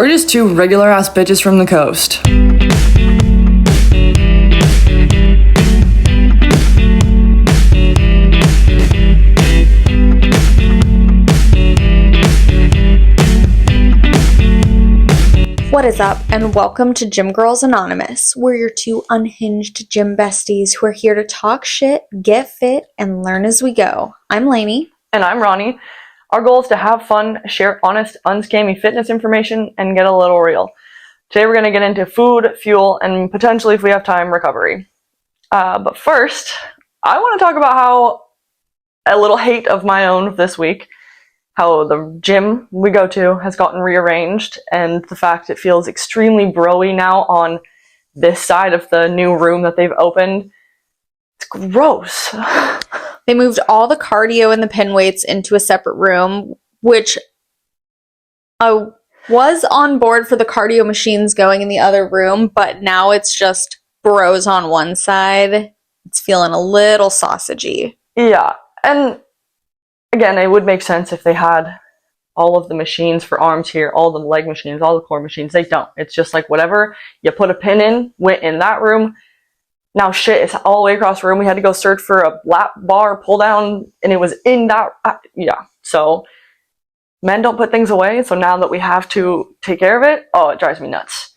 We're just two regular ass bitches from the coast. What is up, and welcome to Gym Girls Anonymous. We're your two unhinged gym besties who are here to talk shit, get fit, and learn as we go. I'm Lainey. And I'm Ronnie. Our goal is to have fun, share honest, unscammy fitness information, and get a little real. Today we're going to get into food, fuel, and potentially, if we have time, recovery. But first, I want to talk about how a little hate of my own this week, how the gym we go to has gotten rearranged, and the fact it feels extremely bro-y now on this side of the new room that they've opened. It's gross. They moved all the cardio and the pin weights into a separate room, which I was on board for the cardio machines going in the other room, but now it's just bros on one side. It's feeling a little sausagey. Yeah, and again, it would make sense if they had all of the machines for arms here, all the leg machines, all the core machines. They don't. It's just like whatever you put a pin in, went in that room. Now shit, it's all the way across the room. We had to go search for a lap bar pull down, and it was in that. Yeah. So men don't put things away. So now that we have to take care of it, oh, it drives me nuts.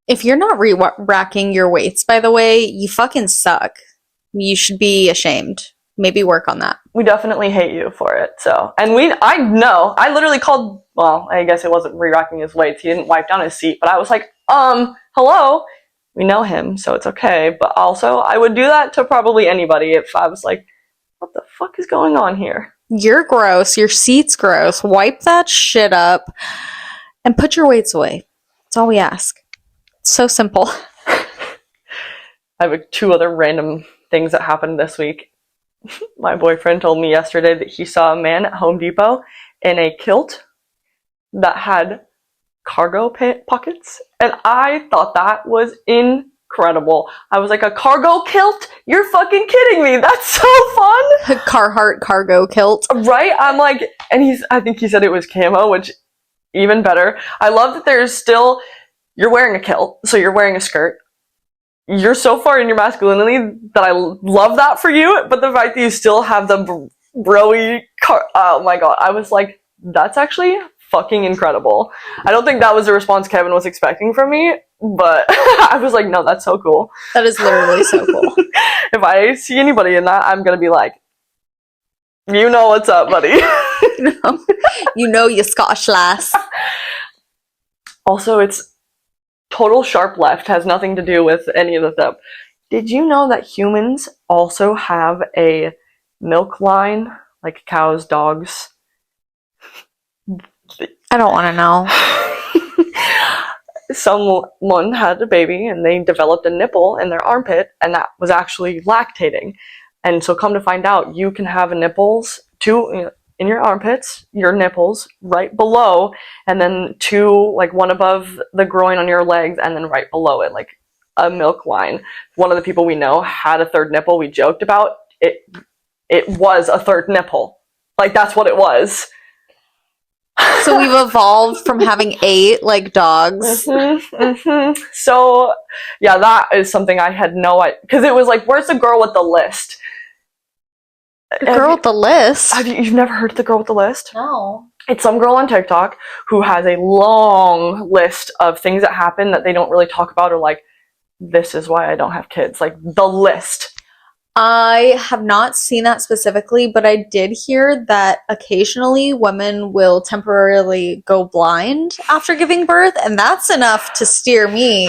If you're not racking your weights, by the way, you fucking suck. You should be ashamed. Maybe work on that. We definitely hate you for it. So, and I literally called, well, I guess it wasn't re-racking his weights. He didn't wipe down his seat, but I was like, hello. We know him, so it's okay. But also, I would do that to probably anybody if I was like, what the fuck is going on here? You're gross. Your seat's gross. Wipe that shit up and put your weights away. That's all we ask. It's so simple. I have two other random things that happened this week. My boyfriend told me yesterday that he saw a man at Home Depot in a kilt that had cargo pockets, and I thought that was incredible. I was like, a cargo kilt? You're fucking kidding me. That's so fun. Carhartt cargo kilt. Right? I'm like, and I think he said it was camo, which even better. I love that there's still, you're wearing a kilt, so you're wearing a skirt. You're so far in your masculinity that I love that for you, but the fact that you still have the broy oh my god, I was like, that's actually fucking incredible. I don't think that was the response Kevin was expecting from me, but I was like, no, that's so cool. That is literally so cool. If I see anybody in that, I'm gonna be like, you know what's up, buddy. You know you Scottish lass. Also, it's total sharp left, has nothing to do with any of the stuff. Did you know that humans also have a milk line, like cows, dogs? I don't want to know. Someone had a baby and they developed a nipple in their armpit, and that was actually lactating. And so come to find out, you can have nipples in your armpits, your nipples right below, and then two, like one above the groin on your legs, and then right below it, like a milk line. One of the people we know had a third nipple. We joked about it. It was a third nipple. Like, that's what it was. So we've evolved from having 8 like dogs. So, yeah, that is something I had no idea. Because it was like, where's the girl with the list? The girl with the list? You've never heard of the girl with the list? No. It's some girl on TikTok who has a long list of things that happen that they don't really talk about, or like, this is why I don't have kids. Like, the list. I have not seen that specifically, but I did hear that occasionally women will temporarily go blind after giving birth, and that's enough to steer me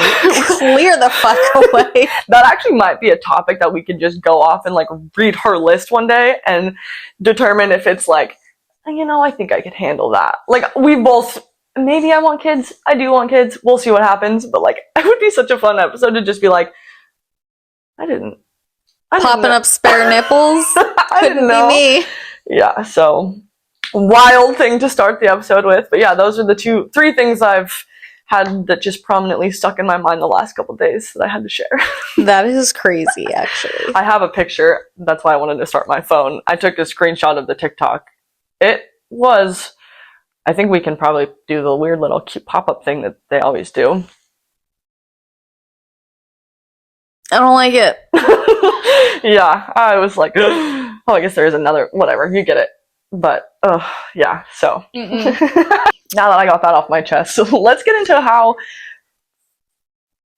clear the fuck away. That actually might be a topic that we could just go off and like read her list one day and determine if it's like, I think I could handle that. Like, we both, maybe I want kids, I do want kids, we'll see what happens, but like, it would be such a fun episode to just be like, I didn't Popping up spare nipples? Couldn't be me. Yeah, so wild thing to start the episode with. But yeah, those are the 3 things I've had that just prominently stuck in my mind the last couple of days that I had to share. That is crazy, actually. I have a picture. That's why I wanted to start my phone. I took a screenshot of the TikTok. It was I think we can probably do the weird little cute pop-up thing that they always do. I don't like it. Yeah, I was like, oh, I guess there is another, whatever, you get it. But, yeah, so. Now that I got that off my chest, so let's get into how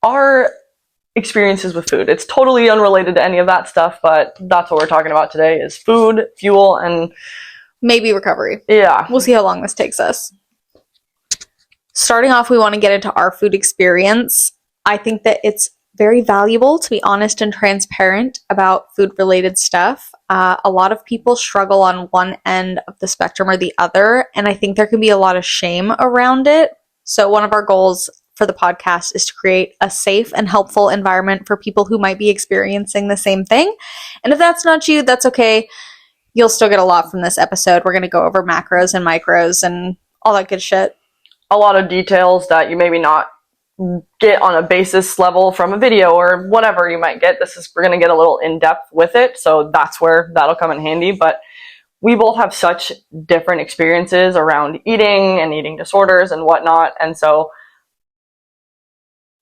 our experiences with food. It's totally unrelated to any of that stuff, but that's what we're talking about today is food, fuel, and maybe recovery. Yeah. We'll see how long this takes us. Starting off, we want to get into our food experience. I think that it's very valuable to be honest and transparent about food-related stuff. A lot of people struggle on one end of the spectrum or the other, and I think there can be a lot of shame around it. So one of our goals for the podcast is to create a safe and helpful environment for people who might be experiencing the same thing. And if that's not you, that's okay. You'll still get a lot from this episode. We're going to go over macros and micros and all that good shit. A lot of details that you maybe not get on a basis level from a video or whatever you might get. We're going to get a little in-depth with it, so that's where that'll come in handy. But we both have such different experiences around eating and eating disorders and whatnot, and so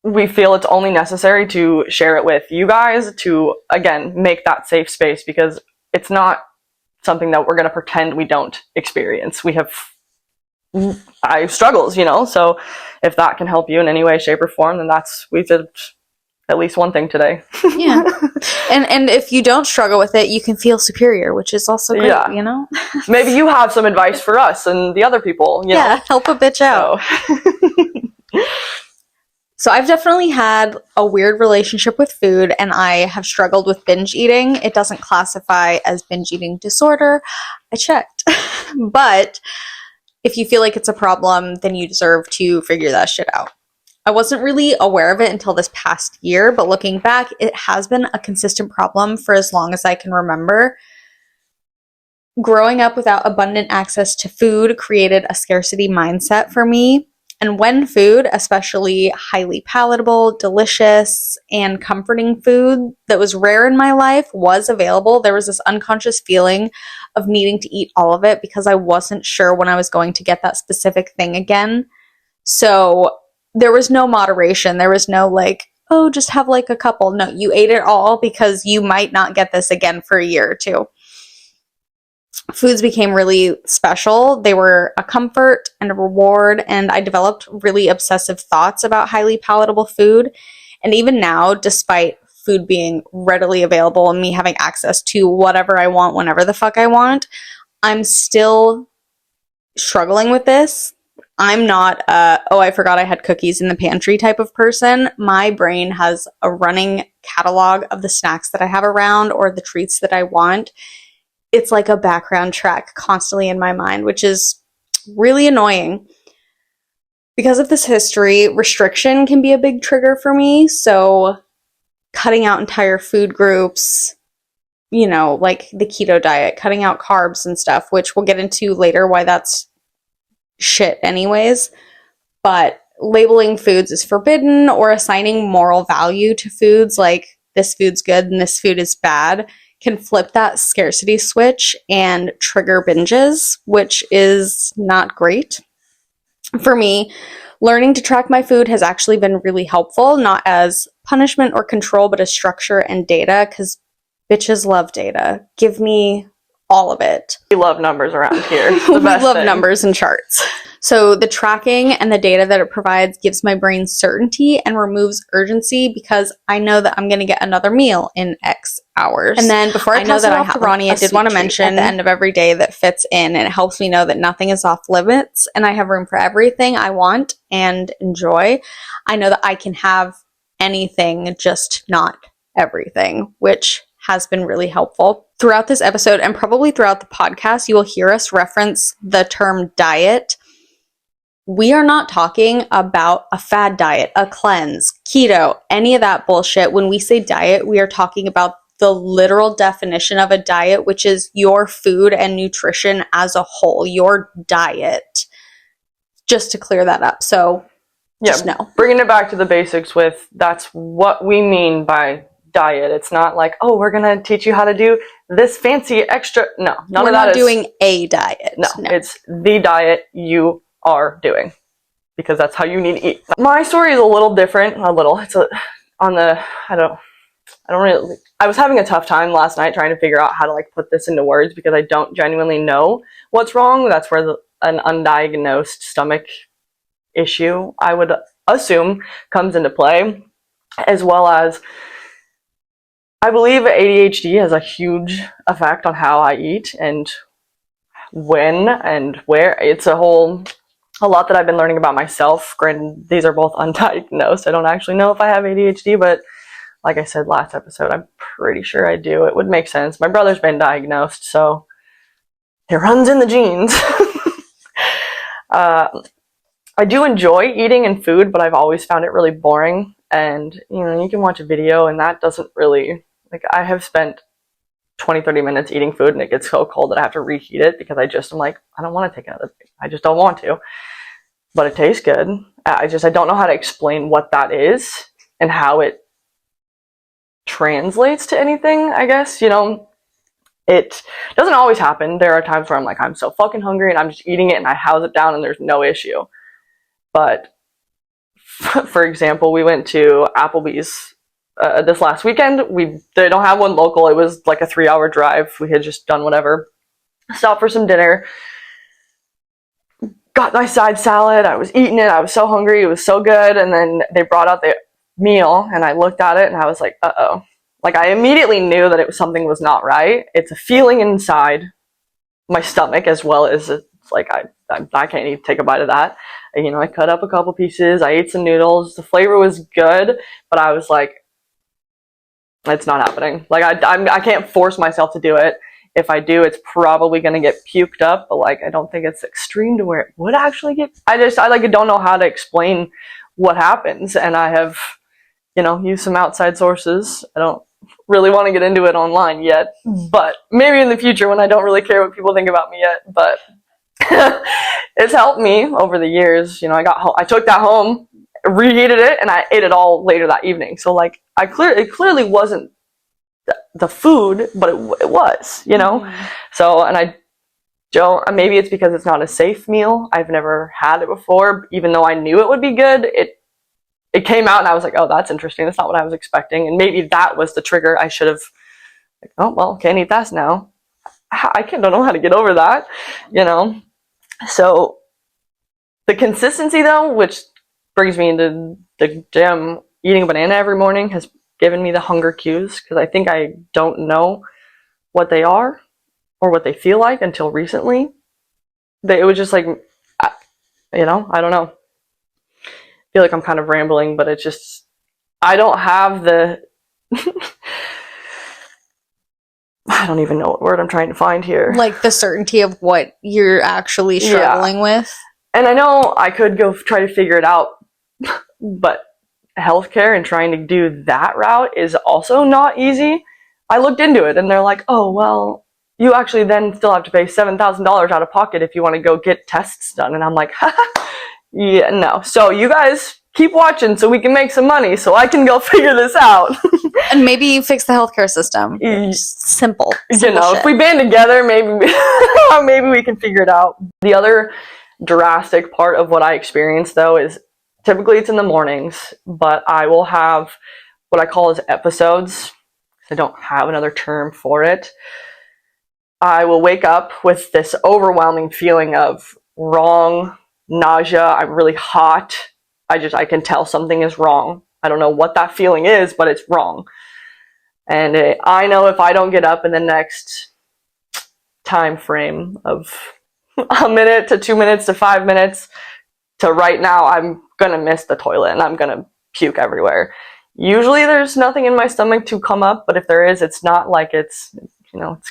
we feel it's only necessary to share it with you guys to, again, make that safe space, because it's not something that we're going to pretend we don't experience. I have struggles, so if that can help you in any way, shape, or form, then we did at least one thing today. Yeah. And if you don't struggle with it, you can feel superior, which is also great, yeah. Maybe you have some advice for us and the other people, Yeah, help a bitch out. So I've definitely had a weird relationship with food, and I have struggled with binge eating. It doesn't classify as binge eating disorder. I checked. But if you feel like it's a problem, then you deserve to figure that shit out. I wasn't really aware of it until this past year, but looking back, it has been a consistent problem for as long as I can remember. Growing up without abundant access to food created a scarcity mindset for me. And when food, especially highly palatable, delicious, and comforting food that was rare in my life was available, there was this unconscious feeling of needing to eat all of it because I wasn't sure when I was going to get that specific thing again. So there was no moderation. There was no just have a couple. No, you ate it all because you might not get this again for a year or two. Foods became really special. They were a comfort and a reward, and I developed really obsessive thoughts about highly palatable food. And even now, despite food being readily available and me having access to whatever I want whenever the fuck I want, I'm still struggling with this. I'm not I forgot I had cookies in the pantry type of person. My brain has a running catalog of the snacks that I have around or the treats that I want. It's like a background track constantly in my mind, which is really annoying. Because of this history, restriction can be a big trigger for me. So cutting out entire food groups, like the keto diet, cutting out carbs and stuff, which we'll get into later why that's shit anyways. But labeling foods as forbidden or assigning moral value to foods like this food's good and this food is bad can flip that scarcity switch and trigger binges, which is not great. For me, learning to track my food has actually been really helpful, not as punishment or control, but as structure and data, because bitches love data. Give me all of it. We love numbers around here. We love numbers and charts. So the tracking and the data that it provides gives my brain certainty and removes urgency because I know that I'm going to get another meal in X hours. And then before I pass it off to Ronnie, I did want to mention at the end of every day that fits in, and it helps me know that nothing is off limits and I have room for everything I want and enjoy. I know that I can have anything, just not everything, which has been really helpful. Throughout this episode and probably throughout the podcast, you will hear us reference the term diet. We are not talking about a fad diet, a cleanse, keto, any of that bullshit. When we say diet, we are talking about the literal definition of a diet, which is your food and nutrition as a whole, your diet. Just to clear that up. So just know. Bringing it back to the basics that's what we mean by diet. It's not like, oh, we're gonna teach you how to do this fancy extra. No, none We're of that not is doing a diet. no, it's the diet you are doing, because that's how you need to eat. My story is a little different. It's on the I don't really. I was having a tough time last night trying to figure out how to like put this into words, because I don't genuinely know what's wrong. That's where an undiagnosed stomach issue, I would assume, comes into play, as well as I believe ADHD has a huge effect on how I eat and when and where. It's a lot that I've been learning about myself. Granted, these are both undiagnosed. I don't actually know if I have ADHD, but like I said last episode, I'm pretty sure I do. It would make sense. My brother's been diagnosed, so it runs in the genes. I do enjoy eating and food, but I've always found it really boring. And, you can watch a video and that doesn't really, like, I have spent 20-30 minutes eating food and it gets so cold that I have to reheat it, because I'm like, I don't want to take another bite. I just don't want to. But it tastes good. I don't know how to explain what that is and how it translates to anything, I guess. It doesn't always happen. There are times where I'm like, I'm so fucking hungry and I'm just eating it and I house it down and there's no issue. But for example, we went to Applebee's this last weekend. They don't have one local. It was like a 3-hour drive. We had just done whatever. Stopped for some dinner. Got my side salad. I was eating it. I was so hungry. It was so good. And then they brought out the meal and I looked at it and I was like, uh-oh. Like, I immediately knew that something was not right. It's a feeling inside my stomach, as well as it's like I can't even take a bite of that. I cut up a couple pieces. I ate some noodles. The flavor was good, but I was like, it's not happening. Like, I can't force myself to do it. If I do, it's probably going to get puked up, but like, I don't think it's extreme to where it would actually get. I don't know how to explain what happens, and I have, used some outside sources. I don't really want to get into it online yet, but maybe in the future when I don't really care what people think about me yet. But it's helped me over the years. I took that home, reheated it, and I ate it all later that evening. So like, it clearly wasn't the food, but it was, Mm-hmm. So, and I don't, maybe it's because it's not a safe meal. I've never had it before, even though I knew it would be good. It came out and I was like, oh, that's interesting. That's not what I was expecting. And maybe that was the trigger. I should have, like, oh, well, can't eat that now. Don't know how to get over that, So the consistency, though, which brings me into the gym, eating a banana every morning has given me the hunger cues, because I think I don't know what they are or what they feel like until recently. It was just like, I don't know. I feel like I'm kind of rambling, but it's just, I don't have the I don't even know what word I'm trying to find here. Like the certainty of what you're actually struggling with. And I know I could go try to figure it out, but healthcare and trying to do that route is also not easy. I looked into it and they're like, oh, well, you actually then still have to pay $7,000 out of pocket if you want to go get tests done. And I'm like, yeah, no. So you guys keep watching so we can make some money so I can go figure this out. And maybe you fix the healthcare system. Simple shit. If we band together, maybe we can figure it out. The other drastic part of what I experience, though, is typically it's in the mornings, but I will have what I call as episodes. I don't have another term for it. I will wake up with this overwhelming feeling of wrong, nausea. I'm really hot. I can tell something is wrong. I don't know what that feeling is, but it's wrong. And I know if I don't get up in the next time frame of a minute to 2 minutes to 5 minutes to right now, I'm going to miss the toilet and I'm going to puke everywhere. Usually there's nothing in my stomach to come up, but if there is, it's not like it's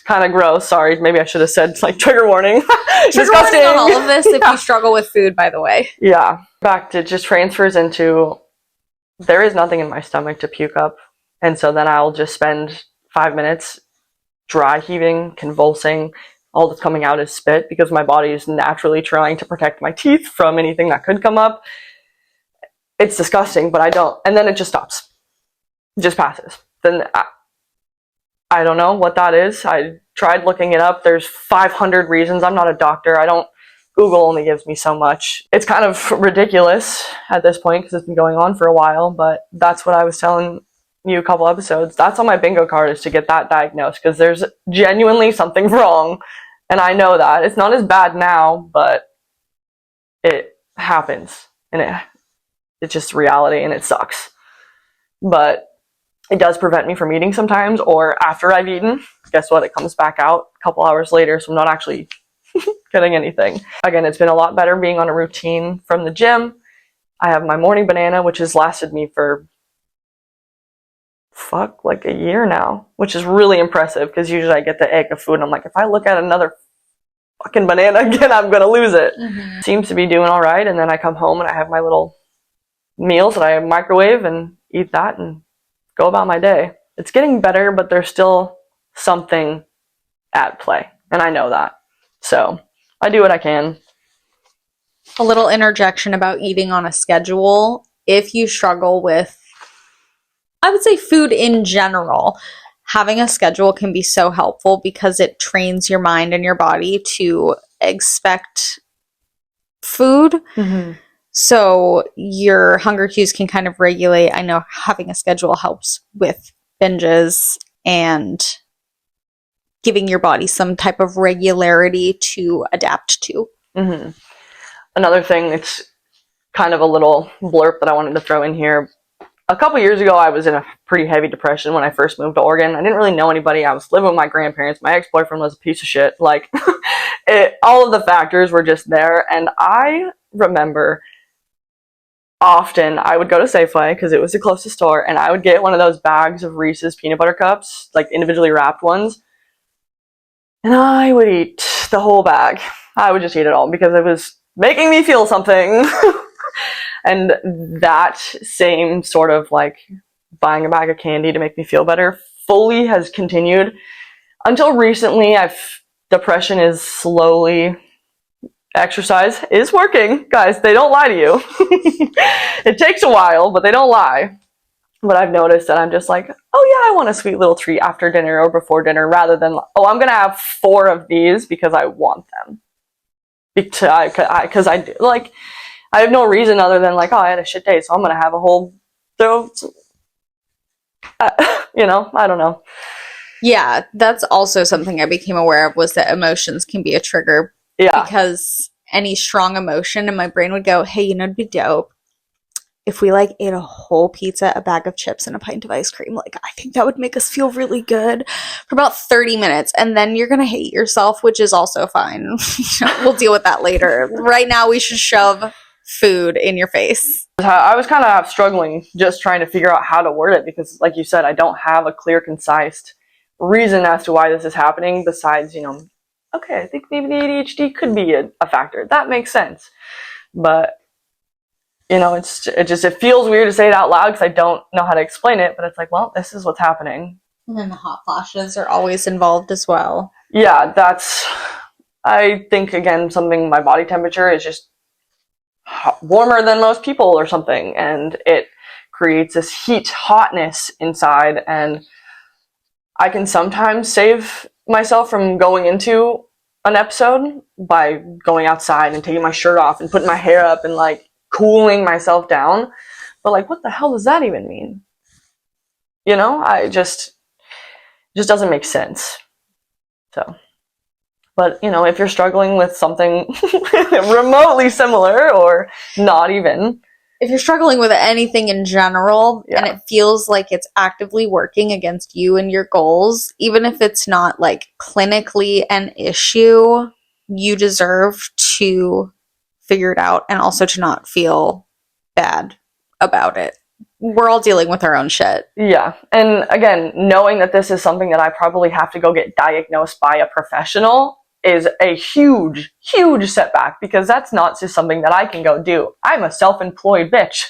kind of gross. Sorry, maybe I should have said like trigger warning. Trigger warning on all of this if you struggle with food, by the way. Yeah. Back to just transfers into there is nothing in my stomach to puke up. And so then I'll just spend 5 minutes dry heaving, convulsing. All that's coming out is spit because my body is naturally trying to protect my teeth from anything that could come up. It's disgusting, but I don't. And then it just stops. It just passes. then I don't know what that is. I tried looking it up. There's 500 reasons. I'm not a doctor. Google only gives me so much. It's kind of ridiculous at this point because it's been going on for a while, but that's what I was telling you a couple episodes. That's on my bingo card, is to get that diagnosed, because there's genuinely something wrong, and I know that. It's not as bad now, but it happens, and it's just reality, and it sucks. But it does prevent me from eating sometimes, or after I've eaten, guess what? It comes back out a couple hours later, so I'm not actually getting anything. Again, it's been a lot better being on a routine from the gym. I have my morning banana, which has lasted me for like a year now, which is really impressive, because usually I get the egg of food and I'm like, if I look at another fucking banana again, I'm gonna lose it. Seems to be doing all right, and then I come home and I have my little meals that I microwave and eat that and go about my day. It's getting better, but there's still something at play, and I know that. So I do what I can. A little interjection about eating on a schedule. If you struggle with, I would say, food in general, having a schedule can be so helpful, because it trains your mind and your body to expect food. So your hunger cues can kind of regulate. I know having a schedule helps with binges and giving your body some type of regularity to adapt to. Another thing, it's kind of a little blurb that I wanted to throw in here. A couple years ago, I was in a pretty heavy depression when I first moved to Oregon. I didn't really know anybody. I was living with my grandparents. My ex-boyfriend was a piece of shit. Like, all of the factors were just there. And I remember often I would go to Safeway, because it was the closest store, and I would get one of those bags of Reese's peanut butter cups, like individually wrapped ones. And I would eat the whole bag. I would just eat it all, because it was making me feel something. And that same sort of like buying a bag of candy to make me feel better fully has continued until recently. Depression is slowly, exercise is working, guys. They don't lie to you. It takes a while, but they don't lie. But I've noticed that I'm just like, oh yeah, I want a sweet little treat after dinner or before dinner, rather than, oh, I'm gonna have 4 of these because I want them. Because I do. Like, I have no reason other than, like, oh, I had a shit day, so I'm gonna have a whole I don't know. Yeah, that's also something I became aware of, was that emotions can be a trigger. Yeah. Because any strong emotion, and my brain would go, hey, it'd be dope if we like ate a whole pizza, a bag of chips, and a pint of ice cream. Like, I think that would make us feel really good for about 30 minutes. And then you're going to hate yourself, which is also fine. We'll deal with that later. Right now, we should shove food in your face. I was kind of struggling just trying to figure out how to word it, because, like you said, I don't have a clear, concise reason as to why this is happening, besides, okay, I think maybe the ADHD could be a factor. That makes sense. But it feels weird to say it out loud, because I don't know how to explain it, but it's like, well, this is what's happening. And then the hot flashes are always involved as well. Yeah, I think, again, something, my body temperature is just warmer than most people or something, and it creates this hotness inside, and I can sometimes save myself from going into an episode by going outside and taking my shirt off and putting my hair up and, like, cooling myself down. But, like, what the hell does that even mean? It just doesn't make sense. So, but, if you're struggling with something remotely similar, or not even, if you're struggling with anything in general, and it feels like it's actively working against you and your goals, even if it's not, like, clinically an issue, you deserve to figure it out, and also to not feel bad about it. We're all dealing with our own shit. Yeah. And again, knowing that this is something that I probably have to go get diagnosed by a professional is a huge, huge setback, because that's not just something that I can go do. I'm a self-employed bitch.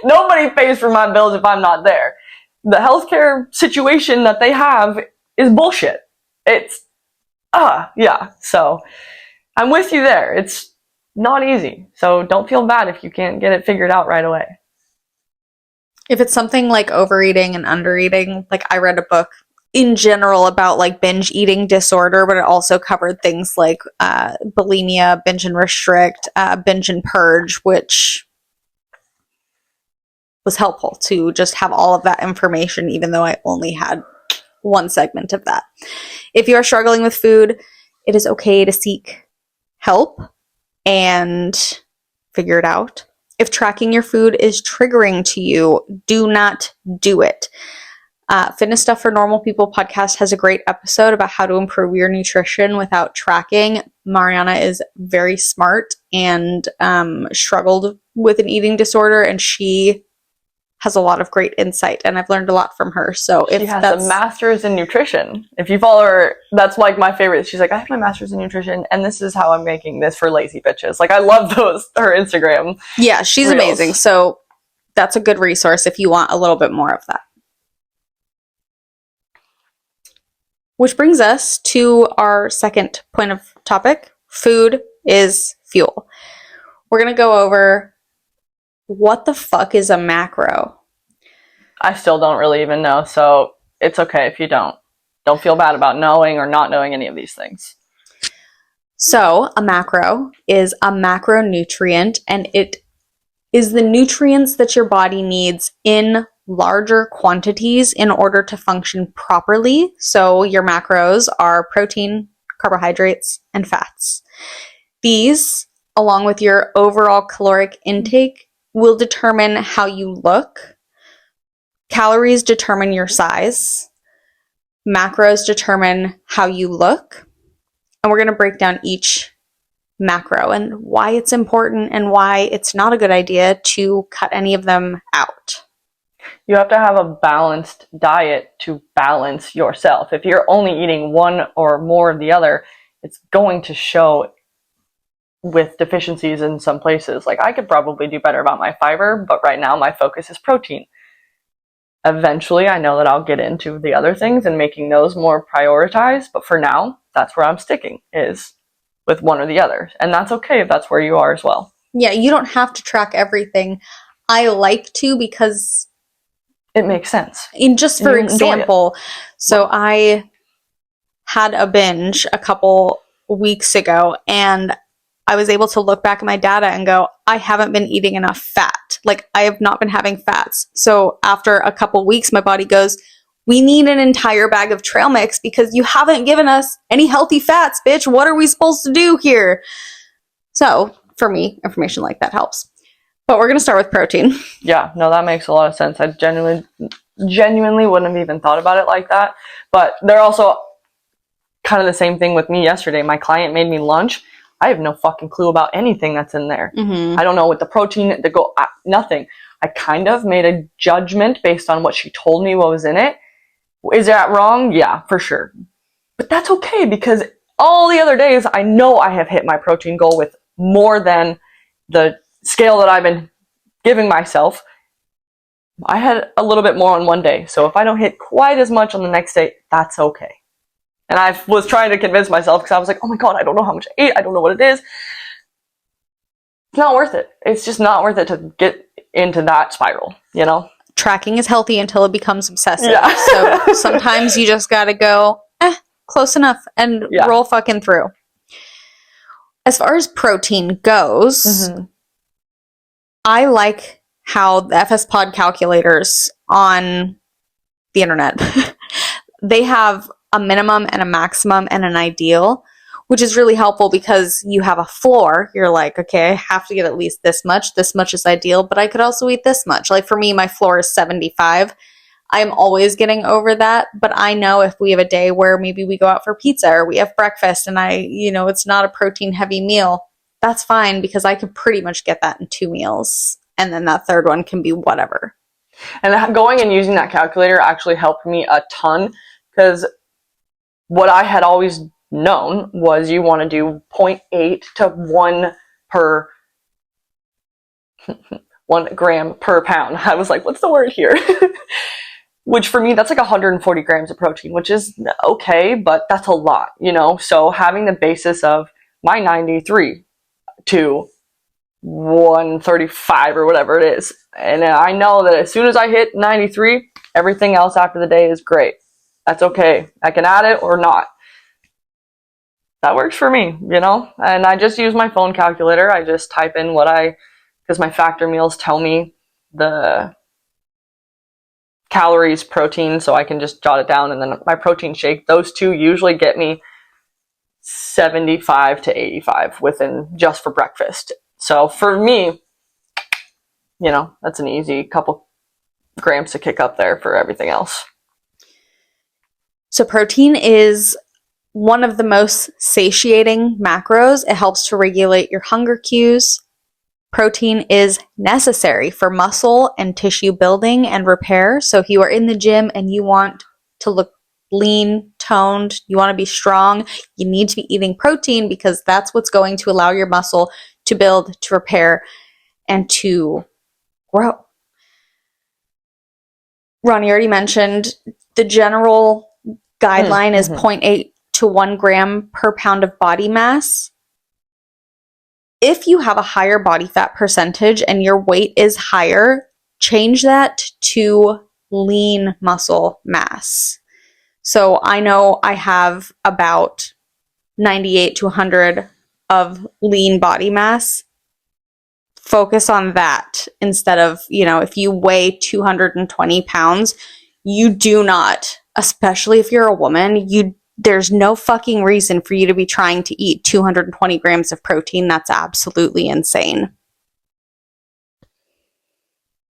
Nobody pays for my bills if I'm not there. The healthcare situation that they have is bullshit. Yeah. So I'm with you there. It's not easy. So don't feel bad if you can't get it figured out right away. If it's something like overeating and undereating, like I read a book in general about like binge eating disorder, but it also covered things like bulimia, binge and restrict, binge and purge, which was helpful to just have all of that information, even though I only had one segment of that. If you are struggling with food, it is okay to seek help and figure it out. If tracking your food is triggering to you, do not do it. Fitness Stuff for Normal People podcast has a great episode about how to improve your nutrition without tracking. Mariana is very smart and struggled with an eating disorder, and she has a lot of great insight, and I've learned a lot from her. So if she has a master's in nutrition. If you follow her, that's like my favorite. She's like, I have my master's in nutrition, and this is how I'm making this for lazy bitches. Like, I love her Instagram. Yeah, she's reels. amazing. So that's a good resource if you want a little bit more of that. Which brings us to our second point of topic. Food is fuel. We're going to go over what the fuck is a macro. I still don't really even know, so it's okay if you don't. Don't feel bad about knowing or not knowing any of these things. So a macro is a macronutrient, and it is the nutrients that your body needs in larger quantities in order to function properly. So your macros are protein, carbohydrates, and fats. These, along with your overall caloric intake, will determine how you look. Calories determine your size. Macros determine how you look. And we're going to break down each macro and why it's important and why it's not a good idea to cut any of them out. You have to have a balanced diet to balance yourself. If you're only eating one or more of the other, it's going to show with deficiencies in some places. Like, I could probably do better about my fiber, but right now my focus is protein. Eventually, I know that I'll get into the other things and making those more prioritized, but for now, that's where I'm sticking, is with one or the other. And that's okay if that's where you are as well. Yeah, you don't have to track everything. I like to because it makes sense. Just for example, so I had a binge a couple weeks ago, and I was able to look back at my data and go, I haven't been eating enough fat. Like, I have not been having fats. So after a couple weeks, my body goes, we need an entire bag of trail mix because you haven't given us any healthy fats, bitch. What are we supposed to do here? So for me, information like that helps. But we're going to start with protein. Yeah, no, that makes a lot of sense. I genuinely wouldn't have even thought about it like that. But they're also kind of the same thing with me yesterday. My client made me lunch. I have no fucking clue about anything that's in there. Mm-hmm. I don't know what the protein, nothing. I kind of made a judgment based on what she told me what was in it. Is that wrong? Yeah, for sure. But that's okay because all the other days, I know I have hit my protein goal with more than the scale that I've been giving myself. I had a little bit more on one day. So if I don't hit quite as much on the next day, that's okay. And I was trying to convince myself because I was like, oh my God, I don't know how much I ate. I don't know what it is. It's not worth it. It's just not worth it to get into that spiral, you know? Tracking is healthy until it becomes obsessive. Yeah. So sometimes you just gotta go, close enough and roll fucking through. As far as protein goes, I like how the FS Pod calculators on the internet, they have a minimum and a maximum and an ideal, which is really helpful because you have a floor. You're like, okay, I have to get at least this much is ideal, but I could also eat this much. Like for me, my floor is 75. I'm always getting over that, but I know if we have a day where maybe we go out for pizza or we have breakfast and it's not a protein heavy meal, that's fine because I could pretty much get that in 2 meals. And then that third one can be whatever. And going and using that calculator actually helped me a ton because what I had always known was you want to do 0.8 to 1 gram per pound. I was like, what's the word here? Which for me, that's like 140 grams of protein, which is okay, but that's a lot, So having the basis of my 93 to 135 or whatever it is. And I know that as soon as I hit 93, everything else after the day is great. That's okay. I can add it or not. That works for me, you know? And I just use my phone calculator. I just type in because my factor meals tell me the calories, protein, so I can just jot it down. And then my protein shake, those two usually get me 75 to 85 within just for breakfast. So for me, you know, that's an easy couple grams to kick up there for everything else. So protein is one of the most satiating macros. It helps to regulate your hunger cues. Protein is necessary for muscle and tissue building and repair. So if you are in the gym and you want to look lean, toned, you want to be strong, you need to be eating protein because that's what's going to allow your muscle to build, to repair, and to grow. Ron, you already mentioned the general guideline is 0.8 to 1 gram per pound of body mass. If you have a higher body fat percentage and your weight is higher, change that to lean muscle mass. So I know I have about 98 to 100 of lean body mass. Focus on that instead of, you know, if you weigh 220 pounds, you do not, especially if you're a woman, there's no fucking reason for you to be trying to eat 220 grams of protein. That's absolutely insane.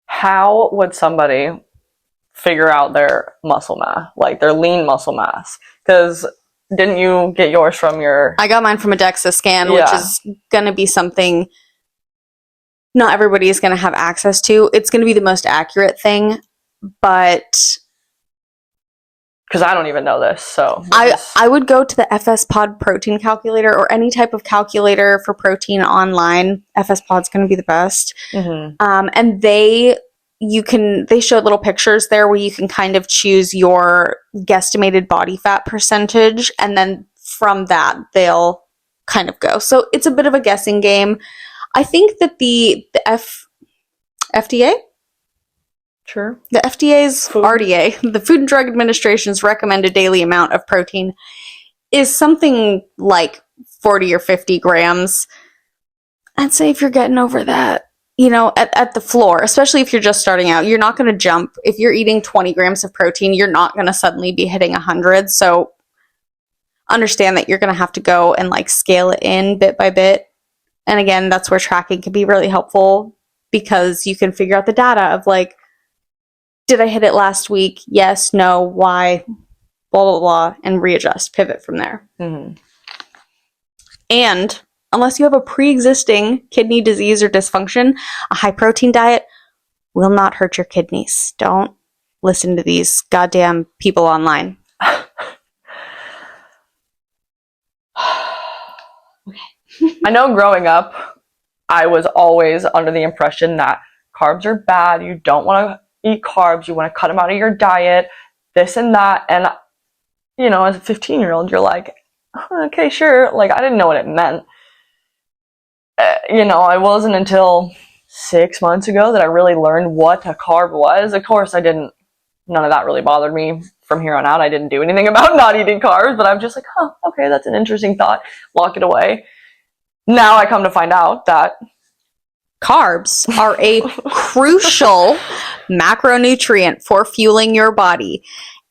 How would somebody figure out their muscle mass, like their lean muscle mass? Because didn't you get yours from your... I got mine from a DEXA scan, which is going to be something not everybody is going to have access to. It's going to be the most accurate thing, but... Because I don't even know this, so... I would go to the FS Pod protein calculator or any type of calculator for protein online. FS Pod's going to be the best. And they show little pictures there where you can kind of choose your guesstimated body fat percentage, and then from that, they'll kind of go. So it's a bit of a guessing game. I think that the FDA? Sure. The FDA's RDA, the Food and Drug Administration's recommended daily amount of protein is something like 40 or 50 grams. I'd say if you're getting over that, you know, at the floor, especially if you're just starting out, you're not going to jump. If you're eating 20 grams of protein, you're not going to suddenly be hitting 100. So understand that you're going to have to go and like scale it in bit by bit. And again, that's where tracking can be really helpful because you can figure out the data of like, did I hit it last week? Yes, no, why, blah, blah, blah, and readjust, pivot from there. And unless you have a pre-existing kidney disease or dysfunction, a high-protein diet will not hurt your kidneys. Don't listen to these goddamn people online. I know growing up, I was always under the impression that carbs are bad. You don't want to eat carbs. You want to cut them out of your diet, this and that. And, you know, as a 15-year-old, you're like, okay, sure. Like, I didn't know what it meant. You know, it wasn't until 6 months ago that I really learned what a carb was. Of course, none of that really bothered me. From here on out, I didn't do anything about not eating carbs, but I'm just like, okay, that's an interesting thought. Lock it away. Now I come to find out that carbs are a crucial macronutrient for fueling your body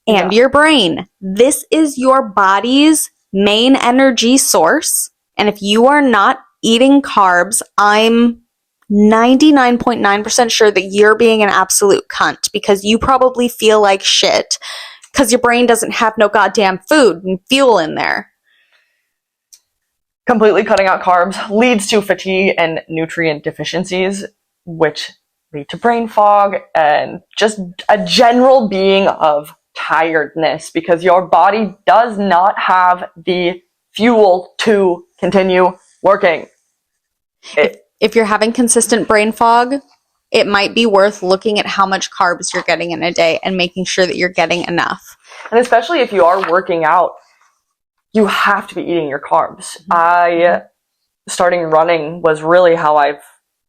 and your brain. This is your body's main energy source. And if you are not eating carbs, I'm 99.9% sure that you're being an absolute cunt because you probably feel like shit because your brain doesn't have no goddamn food and fuel in there. Completely cutting out carbs leads to fatigue and nutrient deficiencies, which lead to brain fog and just a general being of tiredness because your body does not have the fuel to continue working. If you're having consistent brain fog, it might be worth looking at how much carbs you're getting in a day and making sure that you're getting enough. And especially if you are working out, you have to be eating your carbs. Starting running was really how I've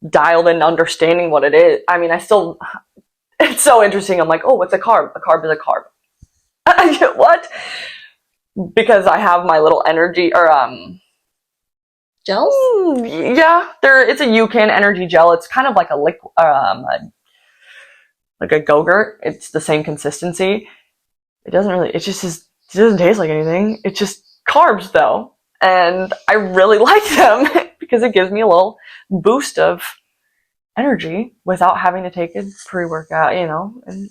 dialed in understanding what it is. I mean, it's so interesting. I'm like, oh, what's a carb? A carb is a carb. What? Because I have my little energy, or Gels? yeah, it's a UCAN energy gel. It's kind of like a liquid, like a Go-Gurt. It's the same consistency. It doesn't taste like anything. It's just carbs though. And I really like them because it gives me a little boost of energy without having to take a pre-workout, you know. And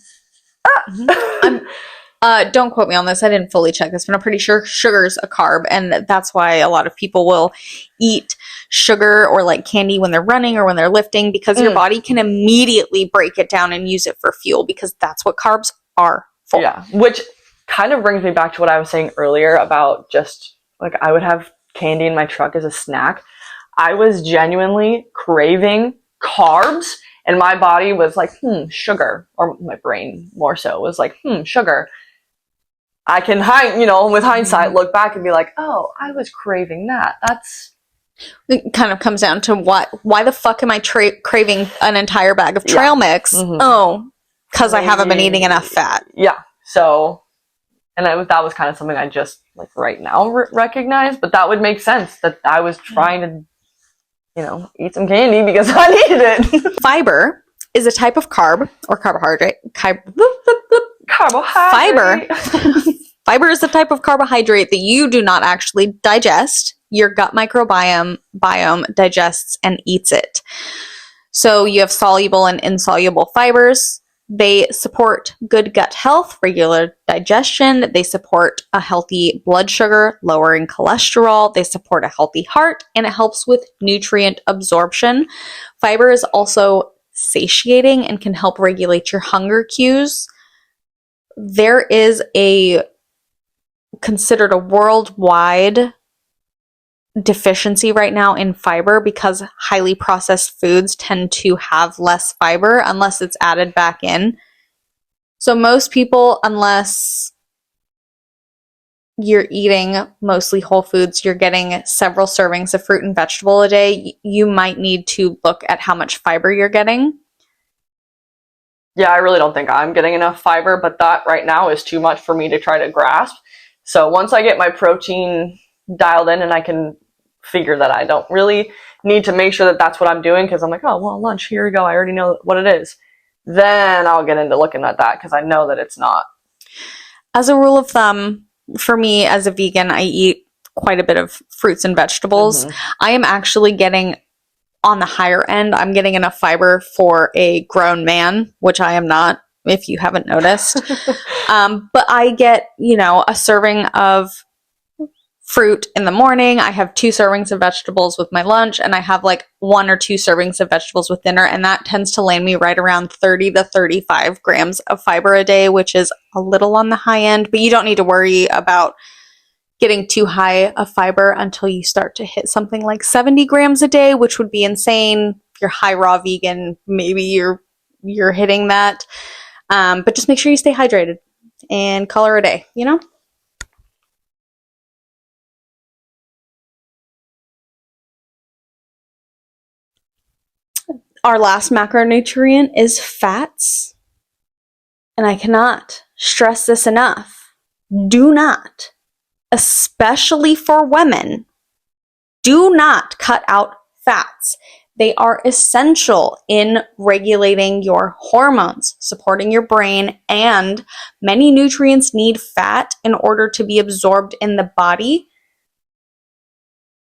Don't quote me on this. I didn't fully check this, but I'm pretty sure sugar's a carb, and that's why a lot of people will eat sugar or like candy when they're running or when they're lifting, because your body can immediately break it down and use it for fuel, because that's what carbs are for. Yeah, which kind of brings me back to what I was saying earlier about just like I would have candy in my truck as a snack. I was genuinely craving carbs, and my body was like, sugar, or my brain more so was like, sugar. I can, with hindsight, look back and be like, oh, I was craving that. It kind of comes down to why the fuck am I craving an entire bag of trail mix? Oh, because I haven't been eating enough fat. Yeah. So, and that was kind of something I just like right now recognize, but that would make sense that I was trying to, eat some candy because I needed it. Fiber is a type of carb or carbohydrate. Carbohydrate. Fiber is a type of carbohydrate that you do not actually digest. Your gut microbiome digests and eats it. So you have soluble and insoluble fibers. They support good gut health, regular digestion. They support a healthy blood sugar, lowering cholesterol. They support a healthy heart, and it helps with nutrient absorption. Fiber is also satiating and can help regulate your hunger cues. There is considered a worldwide deficiency right now in fiber because highly processed foods tend to have less fiber unless it's added back in. So most people, unless you're eating mostly whole foods, you're getting several servings of fruit and vegetable a day, you might need to look at how much fiber you're getting. Yeah, I really don't think I'm getting enough fiber, but that right now is too much for me to try to grasp. So once I get my protein dialed in and I can figure that I don't really need to make sure that that's what I'm doing, because I'm like, oh, well, lunch, here we go, I already know what it is. Then I'll get into looking at that because I know that it's not. As a rule of thumb, for me as a vegan, I eat quite a bit of fruits and vegetables. I am actually getting on the higher end. I'm getting enough fiber for a grown man, which I am not, if you haven't noticed. But I get, a serving of fruit in the morning. I have 2 servings of vegetables with my lunch, and I have like 1 or 2 servings of vegetables with dinner, and that tends to land me right around 30 to 35 grams of fiber a day, which is a little on the high end, but you don't need to worry about getting too high of fiber until you start to hit something like 70 grams a day, which would be insane. If you're high raw vegan, maybe you're hitting that. But just make sure you stay hydrated and color a day, Our last macronutrient is fats. And I cannot stress this enough. Do not, especially for women, do not cut out fats. They are essential in regulating your hormones, supporting your brain, and many nutrients need fat in order to be absorbed in the body.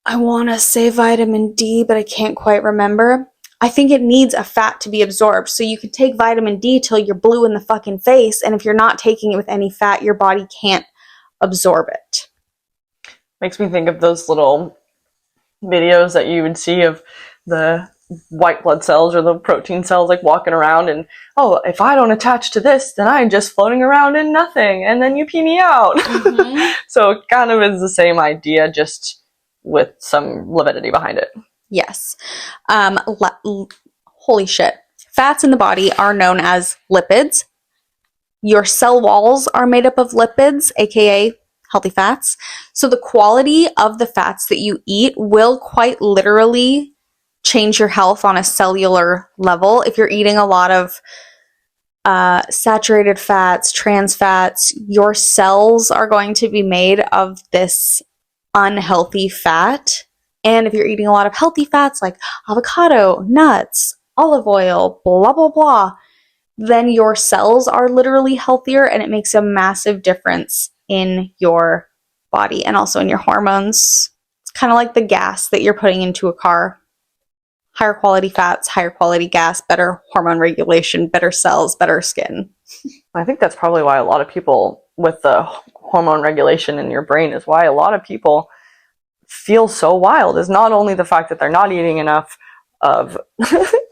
I want to say vitamin D, but I can't quite remember. I think it needs a fat to be absorbed. So you can take vitamin D till you're blue in the fucking face, and if you're not taking it with any fat, your body can't absorb it. Makes me think of those little videos that you would see of the white blood cells or the protein cells like walking around and, oh, if I don't attach to this, then I'm just floating around in nothing, and then you pee me out. So it kind of is the same idea, just with some lividity behind it. Yes. Holy shit. Fats in the body are known as lipids. Your cell walls are made up of lipids, aka healthy fats. So the quality of the fats that you eat will quite literally change your health on a cellular level. If you're eating a lot of saturated fats, trans fats, your cells are going to be made of this unhealthy fat. And if you're eating a lot of healthy fats like avocado, nuts, olive oil, blah, blah, blah, then your cells are literally healthier, and it makes a massive difference in your body and also in your hormones. It's kind of like the gas that you're putting into a car. Higher quality fats, higher quality gas, better hormone regulation, better cells, better skin. I think that's probably why a lot of people with the hormone regulation in your brain is why a lot of people feel so wild, is not only the fact that they're not eating enough of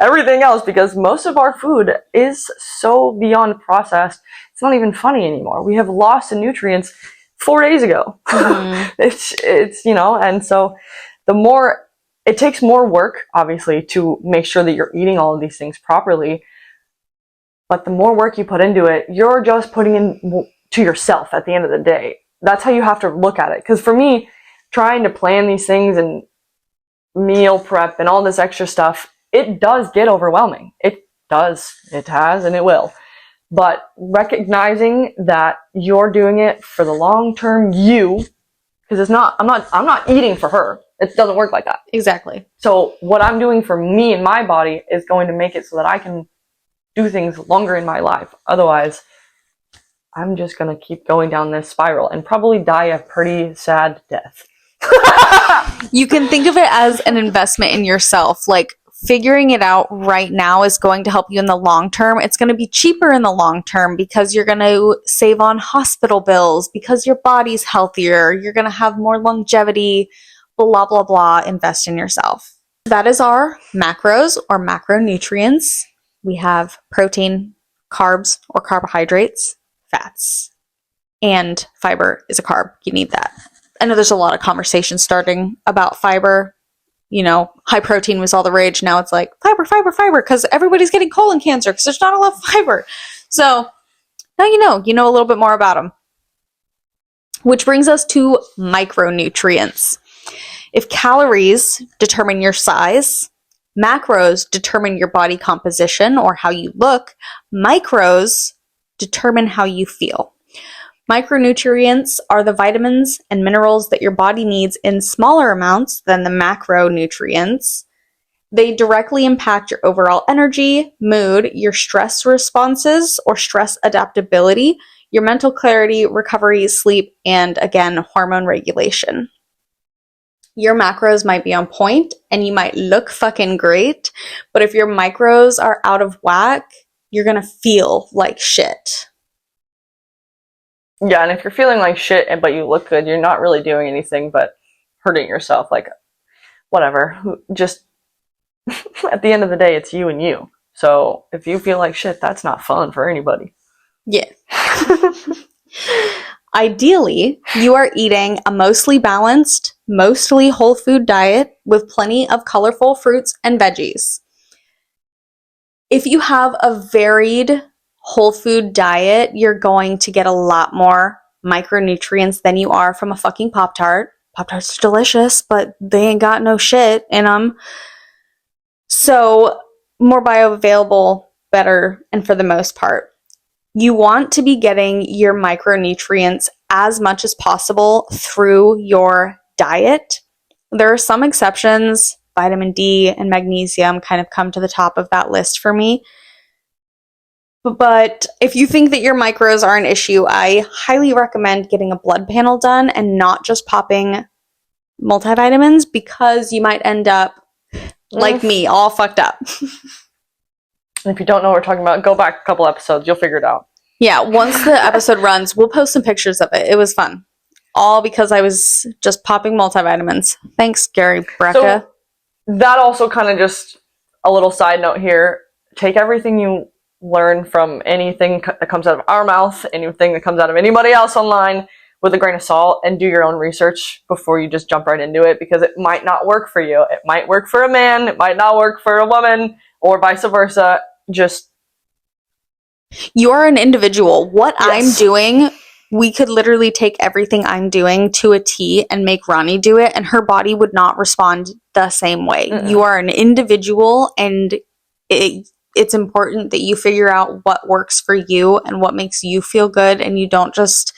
everything else, because most of our food is so beyond processed, it's not even funny anymore. We have lost the nutrients 4 days ago. Mm-hmm. It's and so the more it takes more work, obviously, to make sure that you're eating all of these things properly. But the more work you put into it, you're just putting in to yourself at the end of the day. That's how you have to look at it. Because for me, trying to plan these things and meal prep and all this extra stuff, it does get overwhelming. It does. It has, and it will. But recognizing that you're doing it for the long-term you, because I'm not eating for her. It doesn't work like that. Exactly. So what I'm doing for me and my body is going to make it so that I can do things longer in my life. Otherwise, I'm just going to keep going down this spiral and probably die a pretty sad death. You can think of it as an investment in yourself. Like, figuring it out right now is going to help you in the long term. It's going to be cheaper in the long term because you're going to save on hospital bills, because your body's healthier. You're going to have more longevity, blah, blah, blah. Invest in yourself. That is our macros or macronutrients. We have protein, carbs or carbohydrates, fats, and fiber is a carb. You need that. I know there's a lot of conversation starting about fiber. You know, high protein was all the rage. Now it's like fiber, fiber, fiber, because everybody's getting colon cancer because there's not enough fiber. So now you know a little bit more about them. Which brings us to micronutrients. If calories determine your size, macros determine your body composition or how you look, micros determine how you feel. Micronutrients are the vitamins and minerals that your body needs in smaller amounts than the macronutrients. They directly impact your overall energy, mood, your stress responses or stress adaptability, your mental clarity, recovery, sleep, and again, hormone regulation. Your macros might be on point and you might look fucking great, but if your macros are out of whack, you're gonna feel like shit. Yeah, and if you're feeling like shit but you look good, you're not really doing anything but hurting yourself. Like, whatever. Just, at the end of the day, it's you and you. So, if you feel like shit, that's not fun for anybody. Yeah. Ideally, you are eating a mostly balanced, mostly whole food diet with plenty of colorful fruits and veggies. If you have a varied whole food diet, you're going to get a lot more micronutrients than you are from a fucking Pop-Tart. Pop-Tarts are delicious, but they ain't got no shit in them. So, more bioavailable, better, and for the most part. You want to be getting your micronutrients as much as possible through your diet. There are some exceptions. Vitamin D and magnesium kind of come to the top of that list for me. But if you think that your macros are an issue, I highly recommend getting a blood panel done and not just popping multivitamins, because you might end up like me, all fucked up. And if you don't know what we're talking about, go back a couple episodes. You'll figure it out. Yeah, once the episode runs, we'll post some pictures of it. It was fun. All because I was just popping multivitamins. Thanks, Gary Brecka. So that also kind of just a little side note here. Take everything you learn from anything that comes out of our mouth, anything that comes out of anybody else online, with a grain of salt, and do your own research before you just jump right into it, because it might not work for you. It might work for a man, it might not work for a woman, or vice versa. Just, you are an individual. What I'm doing we could literally take everything I'm doing to a T and make Ronnie do it, and her body would not respond the same way. Mm-mm. You are an individual, and it's important that you figure out what works for you and what makes you feel good, and you don't just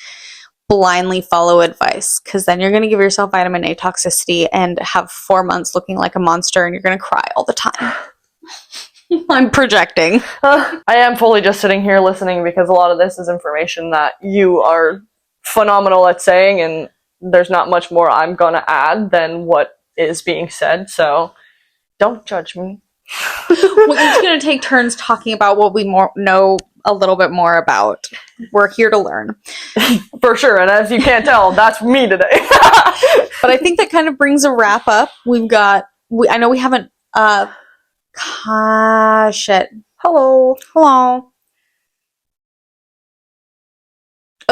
blindly follow advice, because then you're going to give yourself vitamin A toxicity and have 4 months looking like a monster, and you're going to cry all the time. I'm projecting. I am fully just sitting here listening because a lot of this is information that you are phenomenal at saying, and there's not much more I'm going to add than what is being said, so don't judge me. We're each going to take turns talking about what we know a little bit more about. We're here to learn. For sure, and as you can't tell, that's me today. But I think that kind of brings a wrap up. I know we haven't, shit. Hello. Oh,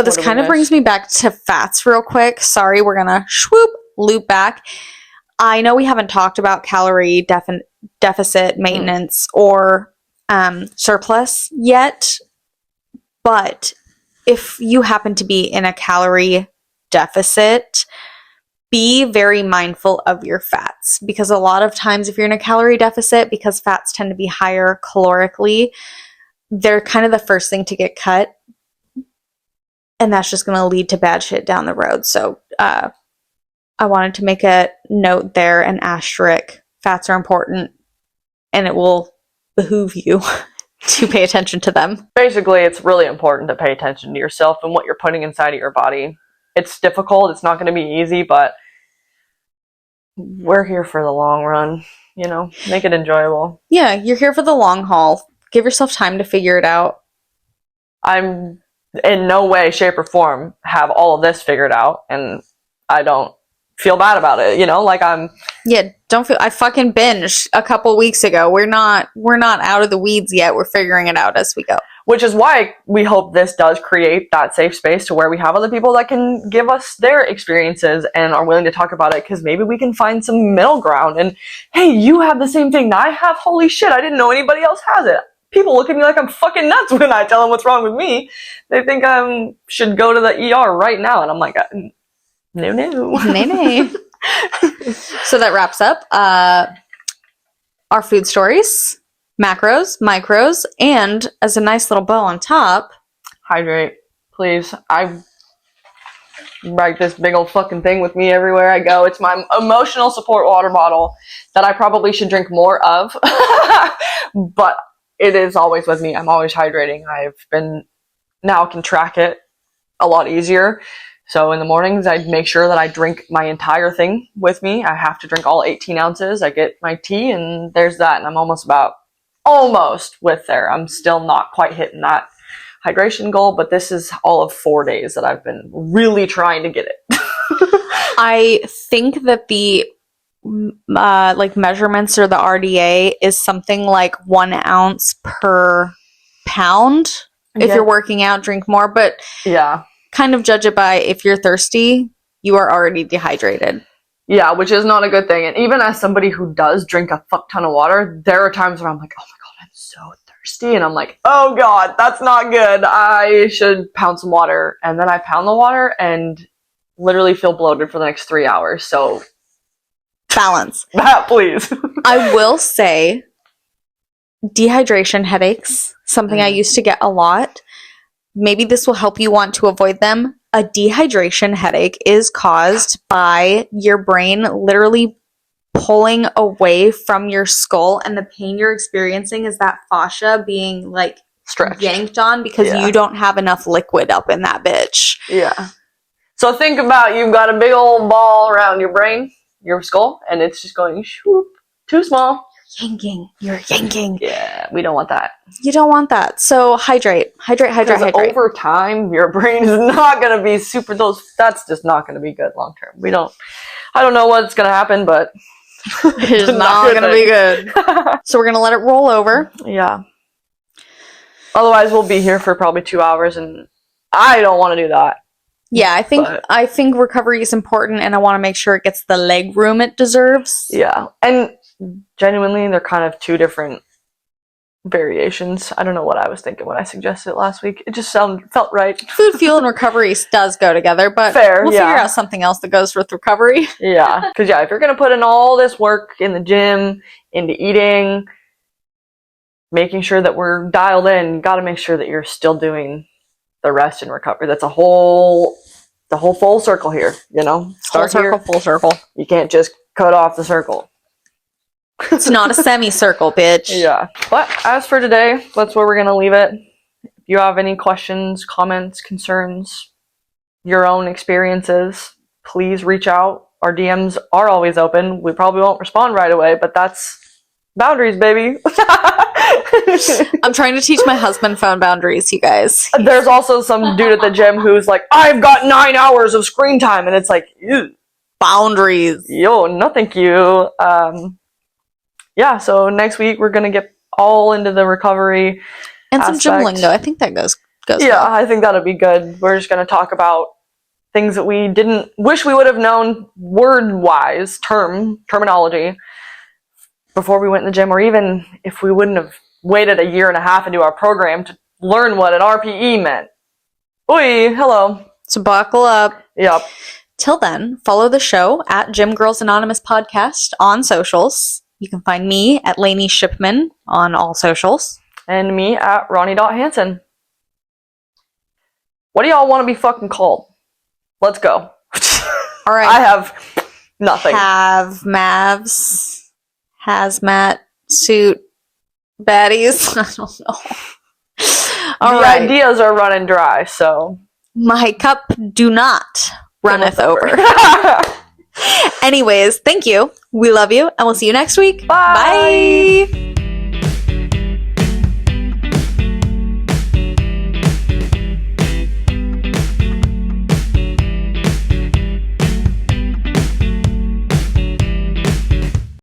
this kind of brings me back to fats real quick. Sorry, we're gonna loop back. I know we haven't talked about calorie deficit maintenance or surplus yet, but if you happen to be in a calorie deficit, be very mindful of your fats, because a lot of times if you're in a calorie deficit, because fats tend to be higher calorically, they're kind of the first thing to get cut, and that's just going to lead to bad shit down the road. So I wanted to make a note there, an asterisk. Fats are important, and it will behoove you to pay attention to them. Basically, it's really important to pay attention to yourself and what you're putting inside of your body. It's difficult, it's not going to be easy, but we're here for the long run, make it enjoyable. Yeah, you're here for the long haul. Give yourself time to figure it out. I'm in no way, shape, or form have all of this figured out, and I don't feel bad about it, Yeah, don't feel. I fucking binged a couple weeks ago. We're not out of the weeds yet. We're figuring it out as we go. Which is why we hope this does create that safe space to where we have other people that can give us their experiences and are willing to talk about it, because maybe we can find some middle ground. And hey, you have the same thing that I have. Holy shit, I didn't know anybody else has it. People look at me like I'm fucking nuts when I tell them what's wrong with me. They think I should go to the ER right now, and I'm like, no. Nay. So that wraps up our food stories, macros, micros, and as a nice little bow on top, hydrate, please. I write this big old fucking thing with me everywhere I go. It's my emotional support water bottle that I probably should drink more of, but it is always with me. I'm always hydrating. Now can track it a lot easier. So in the mornings, I make sure that I drink my entire thing with me. I have to drink all 18 ounces. I get my tea, and there's that, and I'm almost with there. I'm still not quite hitting that hydration goal, but this is all of 4 days that I've been really trying to get it. I think that the measurements or the RDA is something like 1 ounce per pound. If you're working out, drink more, but yeah, kind of judge it by if you're thirsty, you are already dehydrated. Yeah, which is not a good thing. And even as somebody who does drink a fuck ton of water, there are times where I'm like, oh my god, I'm so thirsty, and I'm like, oh god, that's not good. I should pound some water. And then I pound the water and literally feel bloated for the next 3 hours. So balance. Please. I will say dehydration headaches, something I used to get a lot. Maybe this will help you want to avoid them. A dehydration headache is caused by your brain literally pulling away from your skull, and the pain you're experiencing is that fascia being like stretched, yanked on, because you don't have enough liquid up in that bitch. Yeah. So think about, you've got a big old ball around your brain, your skull, and it's just going shoop, too small. You're yanking. Yeah, we don't want that. You don't want that. So hydrate. Over time, your brain is not going to be that's just not going to be good long term. I don't know what's going to happen, but it's not going to be good. So we're going to let it roll over. Yeah. Otherwise, we'll be here for probably 2 hours, and I don't want to do that. Yeah, I think recovery is important, and I want to make sure it gets the leg room it deserves. Yeah. And genuinely, they're kind of two different variations. I don't know what I was thinking when I suggested it last week. It just felt right. Food, fuel, and recovery does go together, but Fair, we'll yeah. figure out something else that goes with recovery. Yeah, because if you're gonna put in all this work in the gym, into eating, making sure that we're dialed in, you got to make sure that you're still doing the rest and recovery. That's the whole full circle here. Start Full circle, here. full circle. You can't just cut off the circle. It's not a semicircle, bitch. Yeah. But as for today, that's where we're gonna leave it. If you have any questions, comments, concerns, your own experiences, please reach out. Our DMs are always open. We probably won't respond right away, but that's boundaries, baby. I'm trying to teach my husband phone boundaries, you guys. There's also some dude at the gym who's like, I've got 9 hours of screen time, and it's like, ew. Boundaries. Yo, no thank you. Yeah, so next week we're gonna get all into the recovery And some gym aspect. lingo. I think that goes Yeah, well. I think that'll be good. We're just gonna talk about things that we didn't wish we would have known word-wise, terminology before we went in the gym, or even if we wouldn't have waited a year and a half into our program to learn what an RPE meant. Oi, hello. So buckle up. Yep. Till then, follow the show at Gym Girls Anonymous Podcast on socials. You can find me at Lainey Shipman on all socials. And me at Ronnie.Hansen. What do y'all want to be fucking called? Let's go. All right. I have nothing. Have Mavs, hazmat suit baddies. I don't know. All the right. ideas are running dry, so. My cup do not runneth over. Anyways, thank you. We love you, and we'll see you next week. Bye. Bye.